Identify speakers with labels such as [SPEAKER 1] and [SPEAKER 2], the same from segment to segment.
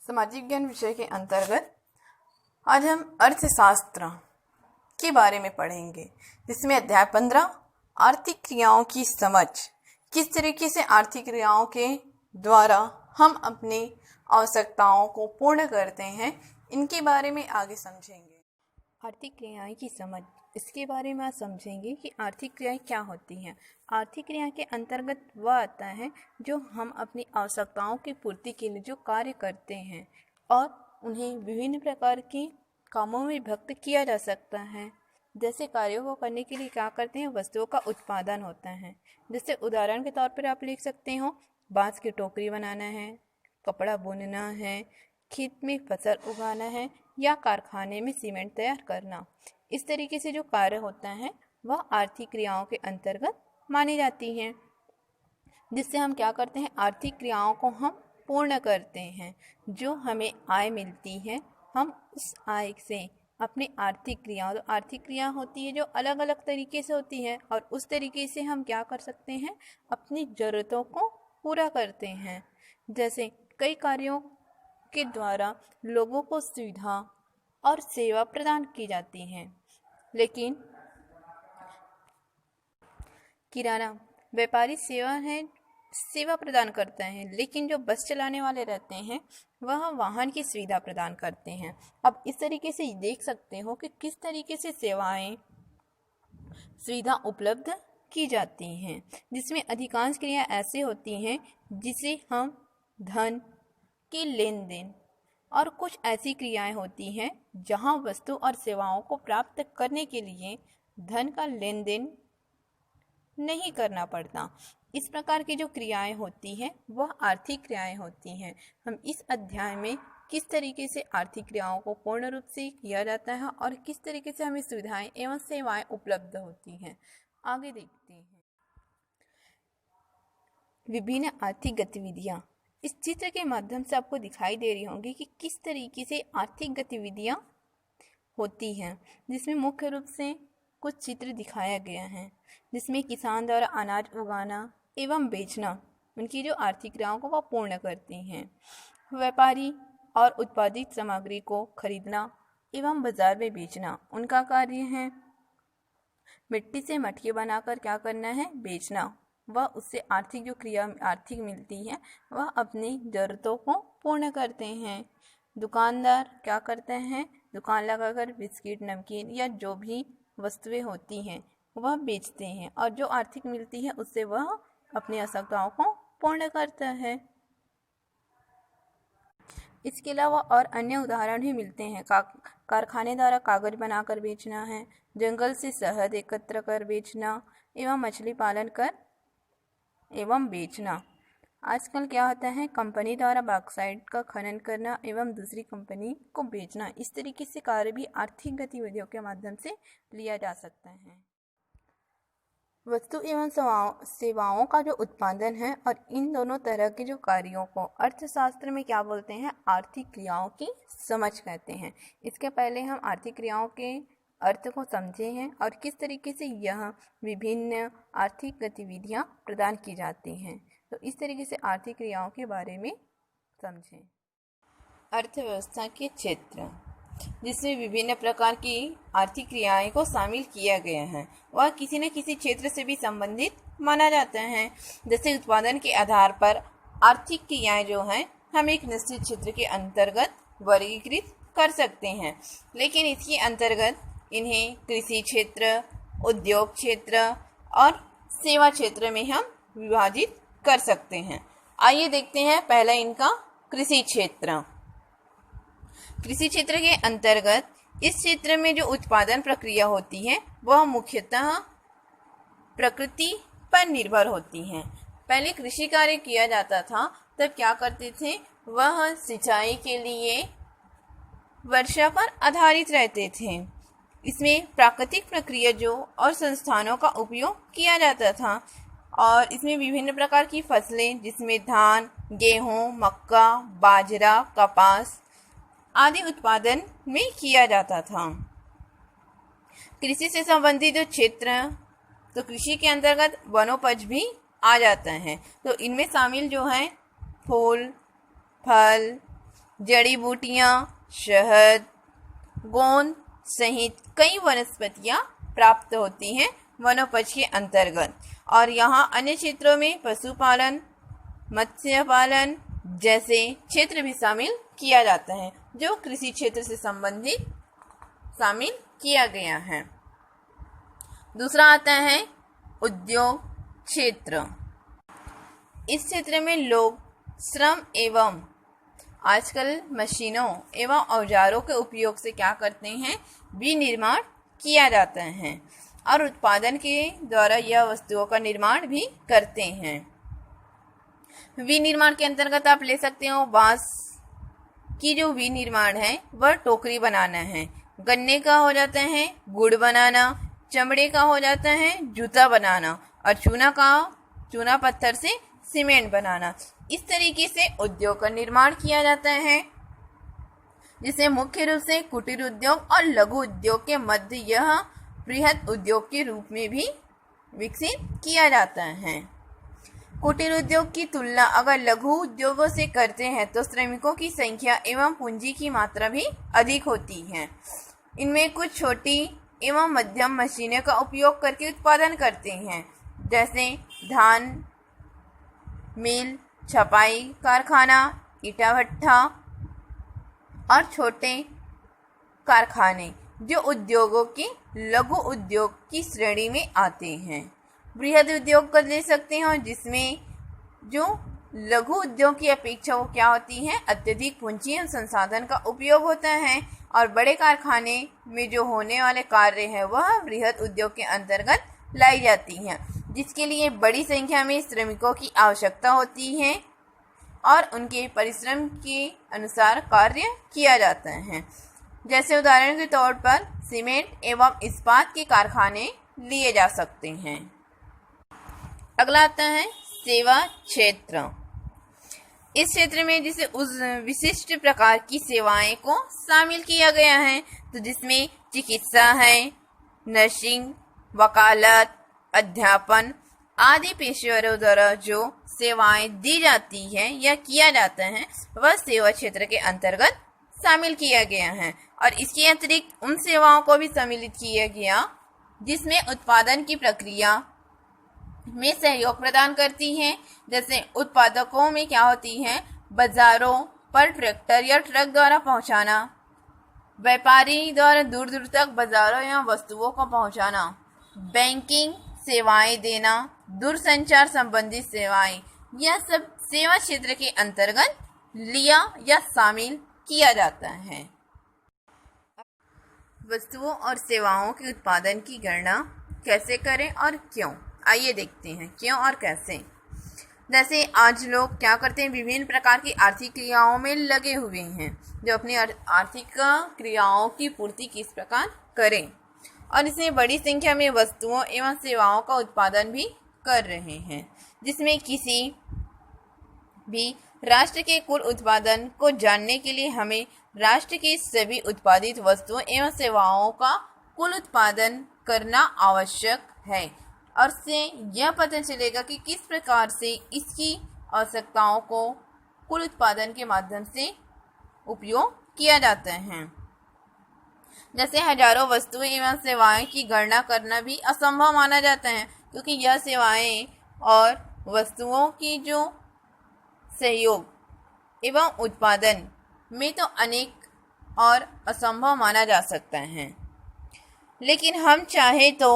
[SPEAKER 1] सामाजिक ज्ञान विषय के अंतर्गत आज हम अर्थशास्त्र के बारे में पढ़ेंगे, जिसमें अध्याय 15 आर्थिक क्रियाओं की समझ, किस तरीके से आर्थिक क्रियाओं के द्वारा हम अपनी आवश्यकताओं को पूर्ण करते हैं, इनके बारे में आगे समझेंगे। आर्थिक क्रियाएं की समझ, इसके बारे में आज समझेंगे कि आर्थिक क्रियाएं क्या होती हैं। आर्थिक क्रिया के अंतर्गत वह आता है जो हम अपनी आवश्यकताओं की पूर्ति के लिए जो कार्य करते हैं और उन्हें विभिन्न प्रकार के कामों में विभक्त किया जा सकता है। जैसे कार्यों को करने के लिए क्या करते हैं, वस्तुओं का उत्पादन होता है। जैसे उदाहरण के तौर पर आप लिख सकते हो, बांस की टोकरी बनाना है, कपड़ा बुनना है, खेत में फसल उगाना है या कारखाने में सीमेंट तैयार करना। इस तरीके से जो कार्य होता है वह आर्थिक क्रियाओं के अंतर्गत मानी जाती हैं, जिससे हम क्या करते हैं, आर्थिक क्रियाओं को हम पूर्ण करते हैं। जो हमें आय मिलती है, हम उस आय से अपनी आर्थिक क्रिया होती है जो अलग अलग तरीके से होती है, और उस तरीके से हम क्या कर सकते हैं, अपनी ज़रूरतों को पूरा करते हैं। जैसे कई कार्यों के द्वारा लोगों को सुविधा और सेवा प्रदान की जाती है, लेकिन किराना व्यापारी सेवा प्रदान करता है, लेकिन जो बस चलाने वाले रहते हैं वह वाहन की सुविधा प्रदान करते हैं। अब इस तरीके से देख सकते हो कि किस तरीके से सुविधा उपलब्ध की जाती हैं, जिसमें अधिकांश क्रिया ऐसे होती हैं जिसे हम धन के लेन देन, और कुछ ऐसी क्रियाएं होती हैं जहां वस्तु और सेवाओं को प्राप्त करने के लिए धन का लेन देन नहीं करना पड़ता। इस प्रकार की जो क्रियाएं होती हैं वह आर्थिक क्रियाएं होती हैं। हम इस अध्याय में किस तरीके से आर्थिक क्रियाओं को पूर्ण रूप से किया जाता है और किस तरीके से हमें सुविधाएं एवं सेवाएं उपलब्ध होती हैं, आगे देखते हैं। विभिन्न आर्थिक गतिविधियां इस चित्र के माध्यम से आपको दिखाई दे रही होंगी कि किस तरीके से आर्थिक गतिविधियां होती हैं, जिसमें मुख्य रूप से कुछ चित्र दिखाया गया है, जिसमें किसान द्वारा अनाज उगाना एवं बेचना उनकी जो आर्थिक क्रियाओं को वह पूर्ण करती हैं। व्यापारी और उत्पादित सामग्री को खरीदना एवं बाजार में बेचना उनका कार्य है। मिट्टी से मटके बनाकर क्या करना है, बेचना, वह उससे आर्थिक मिलती है, वह अपनी ज़रूरतों को पूर्ण करते हैं। दुकानदार क्या करते हैं, दुकान लगाकर बिस्किट, नमकीन या जो भी वस्तुएं होती हैं वह बेचते हैं, और जो आर्थिक मिलती है उससे वह अपनी आवश्यकताओं को पूर्ण करता है। इसके अलावा और अन्य उदाहरण भी मिलते हैं। कारखाने द्वारा कागज बनाकर बेचना है, जंगल से शहद एकत्र कर बेचना एवं मछली पालन कर एवं बेचना। आजकल क्या होता है, कंपनी द्वारा बॉक्साइट का खनन करना एवं दूसरी कंपनी को बेचना। इस तरीके से कार्य भी आर्थिक गतिविधियों के माध्यम से लिया जा सकता है। वस्तु एवं सेवाओं का जो उत्पादन है और इन दोनों तरह के जो कार्यों को अर्थशास्त्र में क्या बोलते हैं, आर्थिक क्रियाओं की समझ कहते हैं। इसके पहले हम आर्थिक क्रियाओं के अर्थ को समझे हैं और किस तरीके से यह विभिन्न आर्थिक गतिविधियां प्रदान की जाती हैं। तो इस तरीके से आर्थिक क्रियाओं के बारे में समझें। अर्थव्यवस्था के क्षेत्र, जिसमें विभिन्न प्रकार की आर्थिक क्रियाएं को शामिल किया गया है, वह किसी न किसी क्षेत्र से भी संबंधित माना जाता है। जैसे उत्पादन के आधार पर आर्थिक क्रियाएं जो हैं हम एक निश्चित क्षेत्र के अंतर्गत वर्गीकृत कर सकते हैं, लेकिन इसके अंतर्गत इन्हें कृषि क्षेत्र, उद्योग क्षेत्र और सेवा क्षेत्र में हम विभाजित कर सकते हैं। आइए देखते हैं पहला इनका कृषि क्षेत्र। कृषि क्षेत्र के अंतर्गत इस क्षेत्र में जो उत्पादन प्रक्रिया होती है वह मुख्यतः प्रकृति पर निर्भर होती है। पहले कृषि कार्य किया जाता था, तब क्या करते थे, वह सिंचाई के लिए वर्षा पर आधारित रहते थे। इसमें प्राकृतिक प्रक्रिया जो और संस्थानों का उपयोग किया जाता था, और इसमें विभिन्न प्रकार की फसलें जिसमें धान, गेहूं, मक्का, बाजरा, कपास आदि उत्पादन में किया जाता था। कृषि से संबंधित जो क्षेत्र, तो कृषि के अंतर्गत वनोपज भी आ जाता है। तो इनमें शामिल जो है फूल, फल, जड़ी बूटियां, शहद, गोंद सहित कई वनस्पतियां प्राप्त होती हैं वनोपज के अंतर्गत। और यहाँ अन्य क्षेत्रों में पशुपालन, मत्स्य पालन जैसे क्षेत्र भी शामिल किया जाता है, जो कृषि क्षेत्र से संबंधित शामिल किया गया है। दूसरा आता है उद्योग क्षेत्र। इस क्षेत्र में लोग श्रम एवं आजकल मशीनों एवं औजारों के उपयोग से क्या करते हैं, विनिर्माण किया जाता है और उत्पादन के द्वारा यह वस्तुओं का निर्माण भी करते हैं। विनिर्माण के अंतर्गत आप ले सकते हो बांस की जो विनिर्माण है वह टोकरी बनाना है, गन्ने का हो जाता है गुड़ बनाना, चमड़े का हो जाता है जूता बनाना और चूना पत्थर से सीमेंट बनाना। इस तरीके से उद्योग का निर्माण किया जाता है, जिसे मुख्य रूप से कुटीर उद्योग और लघु उद्योग के मध्य यह बृहद उद्योग के रूप में भी विकसित किया जाता है। कुटीर उद्योग की तुलना अगर लघु उद्योगों से करते हैं तो श्रमिकों की संख्या एवं पूंजी की मात्रा भी अधिक होती है। इनमें कुछ छोटी एवं मध्यम मशीनें का उपयोग करके उत्पादन करते हैं, जैसे धान मिल, छपाई कारखाना, ईटा भट्ठा और छोटे कारखाने जो उद्योगों के लघु उद्योग की श्रेणी में आते हैं। बृहद उद्योग कर ले सकते हो, जिसमें जो लघु उद्योग की अपेक्षा वो क्या होती है, अत्यधिक पूंजी एवं संसाधन का उपयोग होता है और बड़े कारखाने में जो होने वाले कार्य है वह बृहद उद्योग के अंतर्गत लाई जाती हैं, जिसके लिए बड़ी संख्या में श्रमिकों की आवश्यकता होती है और उनके परिश्रम के अनुसार कार्य किया जाता है। जैसे उदाहरण के तौर पर सीमेंट एवं इस्पात के कारखाने लिए जा सकते हैं। अगला आता है सेवा क्षेत्र। इस क्षेत्र में जिसे उस विशिष्ट प्रकार की सेवाएं को शामिल किया गया है, तो जिसमें चिकित्सा है, नर्सिंग, वकालत, अध्यापन आदि पेशेवरों द्वारा जो सेवाएं दी जाती है या किया जाता है वह सेवा क्षेत्र के अंतर्गत शामिल किया गया है। और इसके अतिरिक्त उन सेवाओं को भी सम्मिलित किया गया जिसमें उत्पादन की प्रक्रिया में सहयोग प्रदान करती हैं। जैसे उत्पादकों में क्या होती हैं, बाजारों पर ट्रैक्टर या ट्रक द्वारा पहुंचाना, व्यापारी द्वारा दूर दूर तक बाजारों या वस्तुओं को पहुंचाना, बैंकिंग सेवाएं देना, दूरसंचार संबंधित सेवाएं, यह सब सेवा क्षेत्र के अंतर्गत लिया या शामिल किया जाता है। वस्तुओं और सेवाओं के उत्पादन की गणना कैसे करें और क्यों, आइए देखते हैं क्यों और कैसे। जैसे आज लोग क्या करते हैं, विभिन्न प्रकार की आर्थिक क्रियाओं में लगे हुए हैं, जो अपनी आर्थिक क्रियाओं की पूर्ति किस प्रकार करें, और इसमें बड़ी संख्या में वस्तुओं एवं सेवाओं का उत्पादन भी कर रहे हैं, जिसमें किसी भी राष्ट्र के कुल उत्पादन को जानने के लिए हमें राष्ट्र की सभी उत्पादित वस्तुओं एवं सेवाओं का कुल उत्पादन करना आवश्यक है और से यह पता चलेगा कि किस प्रकार से इसकी आवश्यकताओं को कुल उत्पादन के माध्यम से उपयोग किया जाता है। जैसे हजारों वस्तुएं एवं सेवाएं की गणना करना भी असंभव माना जाता है, क्योंकि यह सेवाएं और वस्तुओं की जो सहयोग एवं उत्पादन में तो अनेक और असंभव माना जा सकता है। लेकिन हम चाहे तो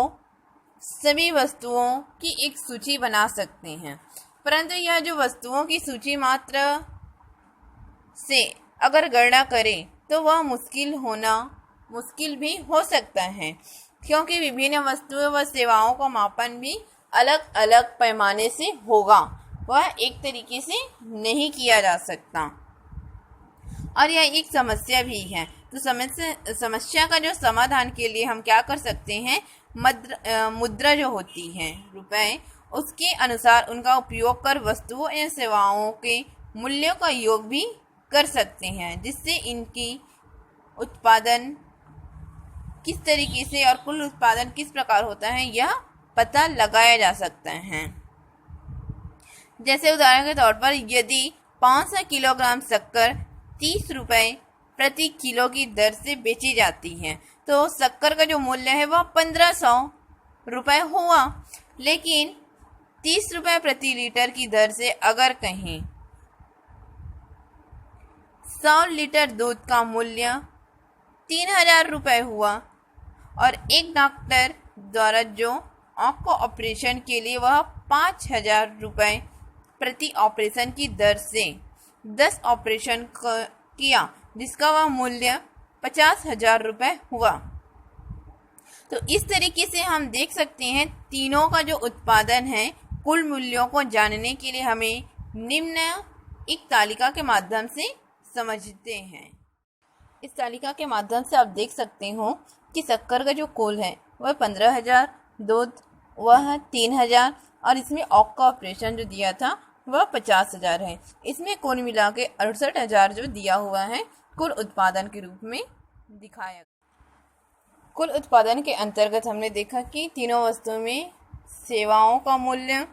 [SPEAKER 1] सभी वस्तुओं की एक सूची बना सकते हैं, परंतु यह जो वस्तुओं की सूची मात्र से अगर गणना करें तो वह मुश्किल भी हो सकता है, क्योंकि विभिन्न वस्तुओं व सेवाओं का मापन भी अलग अलग पैमाने से होगा, वह एक तरीके से नहीं किया जा सकता और यह एक समस्या भी है। तो समस्या का जो समाधान के लिए हम क्या कर सकते हैं, मुद्रा जो होती है रुपए, उसके अनुसार उनका उपयोग कर वस्तुओं एवं सेवाओं के मूल्यों का योग भी कर सकते हैं, जिससे इनकी उत्पादन किस तरीके से और कुल उत्पादन किस प्रकार होता है यह पता लगाया जा सकता है। जैसे उदाहरण के तौर पर यदि 500 किलोग्राम शक्कर 30 रुपये प्रति किलो की दर से बेची जाती हैं। तो शक्कर का जो मूल्य है वह 1500 रुपये हुआ। लेकिन 30 रुपये प्रति लीटर की दर से अगर कहीं 100 लीटर दूध का मूल्य 3000 रुपये हुआ और एक डॉक्टर द्वारा जो आँख को ऑपरेशन के लिए वह 5000 रुपये प्रति ऑपरेशन की दर से 10 ऑपरेशन किया, जिसका वह मूल्य 50,000 रुपये हुआ। तो इस तरीके से हम देख सकते हैं तीनों का जो उत्पादन है, कुल मूल्यों को जानने के लिए हमें निम्न एक तालिका के माध्यम से समझते हैं। इस तालिका के माध्यम से आप देख सकते हो कि शक्कर का जो कुल है वह 15,000, दूध वह 3,000 और इसमें आँख का ऑपरेशन जो दिया था वह 50,000 है। इसमें कुल मिला के 68,000 जो दिया हुआ है कुल उत्पादन के रूप में दिखाया। कुल उत्पादन के अंतर्गत हमने देखा कि तीनों वस्तुओं में सेवाओं का मूल्य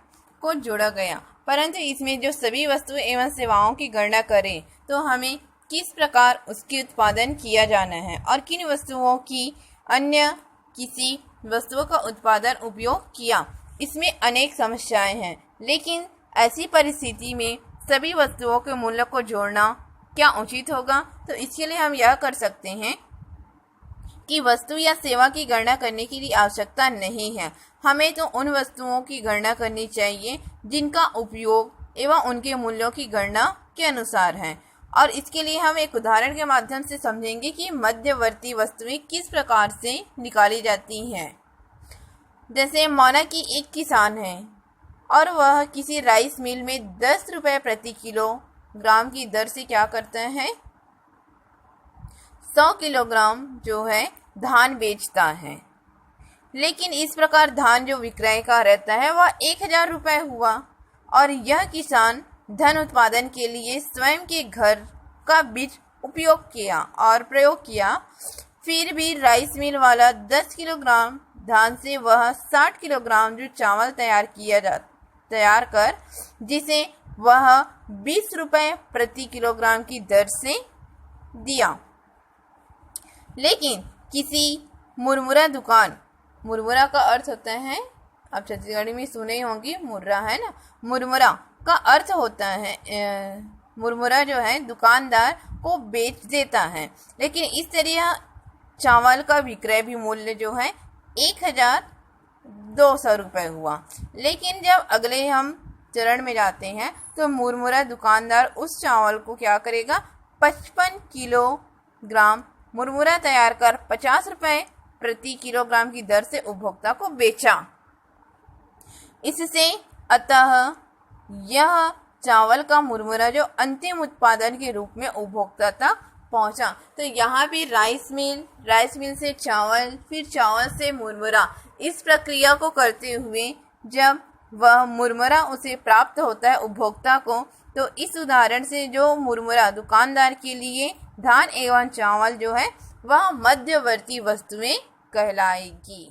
[SPEAKER 1] को जोड़ा गया, परंतु इसमें जो सभी वस्तुएं एवं सेवाओं की गणना करें तो हमें किस प्रकार उसकी उत्पादन किया जाना है और किन वस्तुओं की अन्य किसी वस्तुओं का उत्पादन उपयोग किया, इसमें अनेक समस्याएं हैं। लेकिन ऐसी परिस्थिति में सभी वस्तुओं के मूल्य को जोड़ना क्या उचित होगा? तो इसके लिए हम यह कर सकते हैं कि वस्तु या सेवा की गणना करने की आवश्यकता नहीं है। हमें तो उन वस्तुओं की गणना करनी चाहिए जिनका उपयोग एवं उनके मूल्यों की गणना के अनुसार है। और इसके लिए हम एक उदाहरण के माध्यम से समझेंगे कि मध्यवर्ती वस्तुएं किस प्रकार से निकाली जाती हैं। जैसे माना कि एक किसान है और वह किसी राइस मिल में 10 रुपये प्रति किलोग्राम की दर से क्या करता है, 100 किलोग्राम जो है धान बेचता है। लेकिन इस प्रकार धान जो विक्रय का रहता है वह 1000 रुपये हुआ और यह किसान धन उत्पादन के लिए स्वयं के घर का बीज उपयोग किया और प्रयोग किया। फिर भी राइस मिल वाला 10 किलोग्राम धान से वह 60 किलोग्राम जो चावल तैयार कर जिसे वह 20 रुपये प्रति किलोग्राम की दर से दिया। लेकिन किसी मुरमुरा दुकान, मुरमुरा का अर्थ होता है, आप छत्तीसगढ़ी में सुने ही होंगे, मुर्रा है ना, मुरमुरा का अर्थ होता है मुरमुरा जो है दुकानदार को बेच देता है। लेकिन इस तरह चावल का विक्रय भी मूल्य जो है 1200 रुपये हुआ। लेकिन जब अगले हम चरण में जाते हैं तो मुरमुरा दुकानदार उस चावल को क्या करेगा, 55 किलोग्राम मुरमुरा तैयार कर 50 रुपये प्रति किलोग्राम की दर से उपभोक्ता को बेचा। इससे अतः यह चावल का मुरमुरा जो अंतिम उत्पादन के रूप में उपभोक्ता तक पहुंचा। तो यहाँ भी राइस मिल से चावल, फिर चावल से मुरमुरा, इस प्रक्रिया को करते हुए जब वह मुरमुरा उसे प्राप्त होता है उपभोक्ता को, तो इस उदाहरण से जो मुरमुरा दुकानदार के लिए धान एवं चावल जो है वह मध्यवर्ती वस्तुएं कहलाएगी।